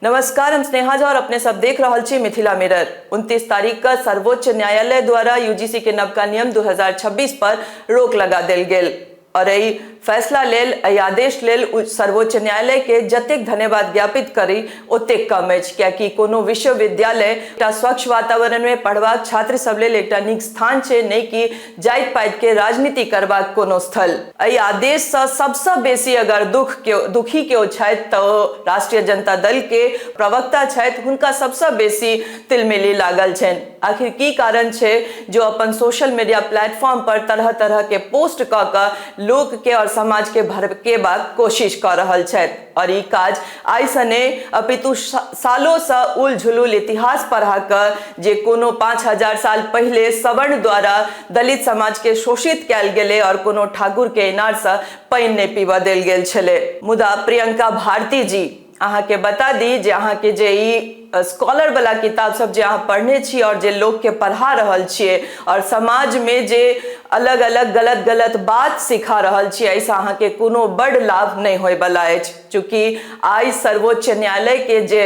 नमस्कार, हम स्नेहा झा और अपने सब देख रहल छी मिथिला मिरर। 29 तारीख का सर्वोच्च न्यायालय द्वारा यूजीसी के नवका नियम 2026 पर रोक लगा देल गेल और एहि फैसला लेल आदेश लेल सर्वोच्च न्यायालय के जतेक धन्यवाद ज्ञापित करी ओतेक कम अछि, कियाकि कोनो विश्वविद्यालय एकटा स्वच्छ वातावरण में पढ़बाक छात्र सब लेल एकटा नीक स्थान छै, नहीं कि जाइत पाइत के राजनीति करबाक कोनो स्थल। एहि आदेश से सबसे बेसी अगर दुखी केओ छथि तो राष्ट्रीय जनता दल के प्रवक्ता छथि, हुनका सबसे बेसी तिलमिली लागल छनि। आखिर की कारण छै जो अपन सोशल मीडिया प्लेटफॉर्म पर तरह तरह के पोस्ट क लोक के और समाज के भड़केबाक कोशिश कर रहल छथि और ई काज आइ सने अपितु सालों से उल झुलुल इतिहास पढ़ा कर जे कोनो 5000 साल पहले सवर्ण द्वारा दलित समाज के शोषित कैल गेले और कोनो ठाकुर के इनार से पानि नहीं पीबा देल गेल छले। मुदा प्रियंका भारती जी अहाँ के बता दी जे अहाँ के जे ई स्कॉलर वाला किताब सब जे अहाँ पढ़ने छी और जे लोग के पढ़ा रहल छिए और समाज में जे अलग अलग गलत बात सिखा रहल छिए, ऐसा अहाँ के कोनो बड़ लाभ नहीं होय वाला अछि। चूंकि आई सर्वोच्च न्यायालय के जे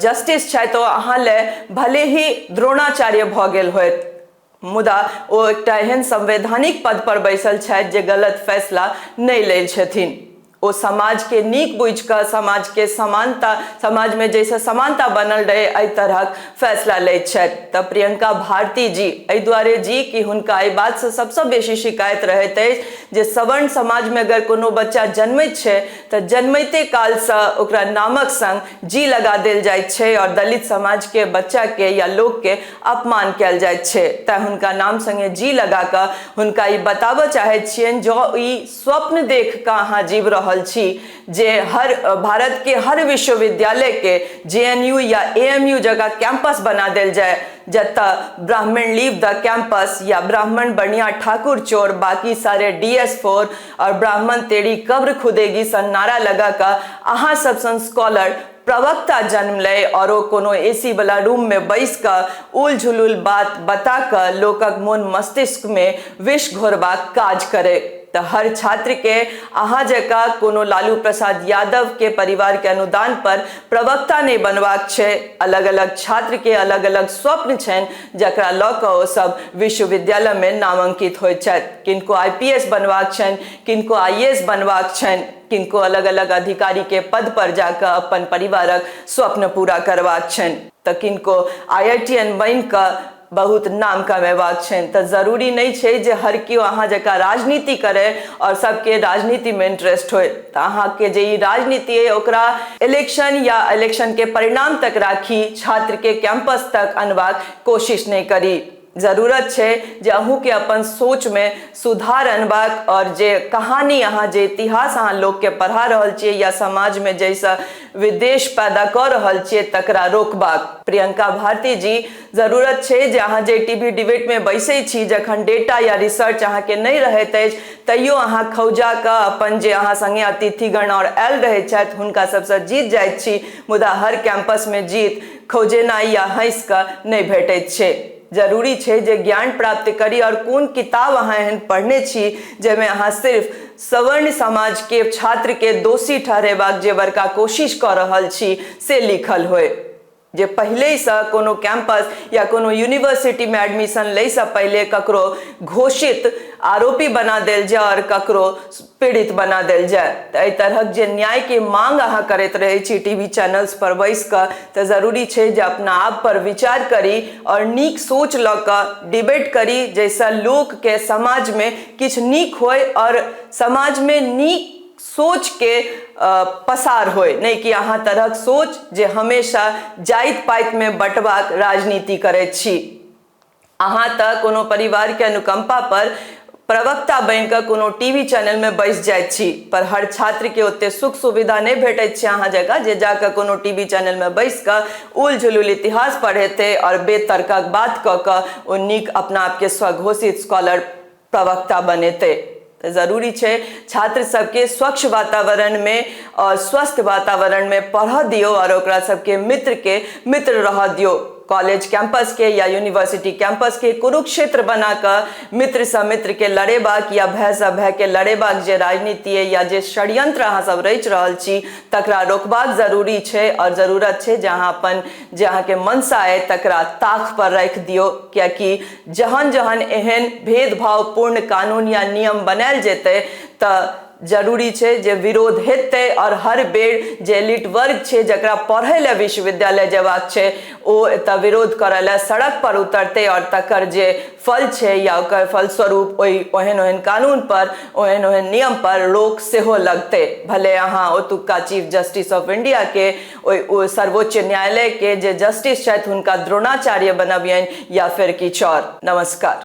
जस्टिस छै तो अहाँ ले भले ही द्रोणाचार्य भ गेल होयत, मुदा ओ एकटा एहन संवैधानिक पद पर बैसल छथि जे गलत फैसला नहीं लेल छथिन। ओ समाज के नीक बुझ कर समाज के समानता, समाज में जैसे समानता बनल रहे एहि तरह फैसला लैत छथि। तब प्रियंका भारती जी एहि दुआरे जी कि हुनका एहि बात से सबसे बेसी शिकायत रहैत अछि जे सवर्ण समाज में अगर कोनो बच्चा जन्मैत छै तो जन्मैते काल से ओकरा नामक संग जी लगा देल जाइत छै और दलित समाज के बच्चा के या लोग के अपमान कैल जाइत छै। तै हुनका नाम संगे जी लगा कर हुनका ई बताबऽ चाहैत छियनि जो ई स्वप्न देख कऽ अहाँ जीव रहल छी जे हर भारत के हर विश्वविद्यालय के जेएनयू या एएमयू जगह कैंपस बना देल जाए, जता ब्राह्मण लीव द कैंपस या ब्राह्मण बढ़िया ठाकुर चोर बाकी सारे DS4 और ब्राह्मण तेरी कब्र खुदेगी सन नारा लगा कर अहाँ सब सन स्कॉलर प्रवक्ता जन्म ले और वो कोनो एसी वाला रूम में बैस कर उल झुलुल बात बता कर लोकक मन मस्तिष्क में विष घोरबाक काज करे। तो हर छात्र के अहाँ जका कोनो लालू प्रसाद यादव के परिवार के अनुदान पर प्रवक्ता नहीं बनबाक छै। अलग अलग छात्र के अलग अलग स्वप्न छनि जकरा लऽ कऽ ओ सब विश्वविद्यालय में नामांकित होइत छथि। किनको IPS बनबाक छनि, किनको IAS बनबाक छनि, किनको अलग अलग अधिकारी के पद पर जाकर अपन परिवारक स्वप्न पूरा करबाक छनि, तो किनको IITN बनि कऽ बहुत नाम कमेबाक छनि। तो जरूरी नहीं छै जे हर केओ अहाँ जका राजनीति करे और सबके राजनीति में इंटरेस्ट होय। तो अहाँ के जे ई राजनीति है ओकरा इलेक्शन या इलेक्शन के परिणाम तक राखी, छात्र के कैंपस तक अनबाक कोशिश नहीं करी। जरूरत छै जे अहूँ के अपन सोच में सुधार अनबाक और जे कहानी अहाँ जे इतिहास अहाँ लोग के पढ़ा रहल छिए या समाज में जैसा विदेश पैदा कर रहल छिए तकरा रोकबाक। प्रियंका भारती जी, जरूरत छै जे अहाँ जे टीवी डिबेट में बैसे छी जखन डेटा या रिसर्च अहाँ के नहीं रहैत अछि तैयो अहाँ खौजा कऽ अपन जे अहाँ संगे अतिथिगण और आयल रहैत छथि हुनका सबसे जीत जाइत छी, मुदा हर कैंपस में जीत खौजेनाइ या हँस कऽ नहीं भेटैत छै। जरूरी छै जे ज्ञान प्राप्त करी और कोन किताब अहाँ एहन पढ़ने छी जेमे अहाँ सिर्फ सवर्ण समाज के छात्र के दोषी ठहरेबाक जे बड़का कोशिश कर रहल छी से लिखल होय। जे पहले से कोनो कैंपस या कोनो यूनिवर्सिटी में एडमिशन ले से पहले ककरो घोषित आरोपी बना देल जाए और ककरो पीड़ित बना देल जाए। तो एहि तरह जे न्याय के मांग अहाँ करैत रहे छी टीवी चैनल्स पर बैस कर, तो जरूरी छै जे अपना आप पर विचार करी और नीक सोच ल कर डिबेट करी जैसा लोग के समाज में किछ नीक होय और समाज में नीक सोच के पसार होय, नहीं कि अहाँ तरहक सोच जे हमेशा जाइत पाइत में बंटबाक राजनीति करैत छी। अहाँ तऽ कोनो परिवार के अनुकंपा पर प्रवक्ता बन कऽ कोनो टीवी चैनल में बैस जाइत छी, पर हर छात्र के ओते सुख सुविधा नहीं भेटैत छै अहाँ जगह जे जाकर कोनो टीवी चैनल में बैस कर उल झुलुल इतिहास पढ़ेते और बेतरकक बात कऽ कऽ ओ नीक अपना आप के स्वघोषित स्कॉलर प्रवक्ता बनेते। जरूरी छै छात्र सबके स्वच्छ वातावरण में और स्वस्थ वातावरण में पढ़ दियो और ओकरा सबके मित्र रह दियो। कॉलेज कैंपस के या यूनिवर्सिटी कैंपस के कुरुक्षेत्र बनाकर मित्र सँ मित्र के लड़ेबाक या भय सँ भय के लड़ेबाक जे राजनीति है या जे षड्यंत्र अहाँ सब रच रहल छी तकरा रोकबाक जरूरी छै और जरूरत छै जे अहाँ अपन जे अहाँ के मनसा है तकरा ताक पर रख दियो, कियाकि जहन जहन एहन भेदभावपूर्ण कानून या नियम बनायल जेतै त जरूरी छै जे विरोध हेतै और हर बेर जे एलिट वर्ग छै जकरा पढ़ै ले विश्वविद्यालय जेबाक छै ओ एतऽ विरोध करै ले सड़क पर उतरतै और तकर जे फल छै या ओकर फलस्वरूप ओहन ओहन कानून पर ओहन ओहन नियम पर रोक सेहो लगतै। भले अहाँ ओतुका चीफ जस्टिस ऑफ इंडिया के सर्वोच्च न्यायालय के जे जस्टिस छथि हुनका द्रोणाचार्य बनबियनि या फिर किछु और। नमस्कार।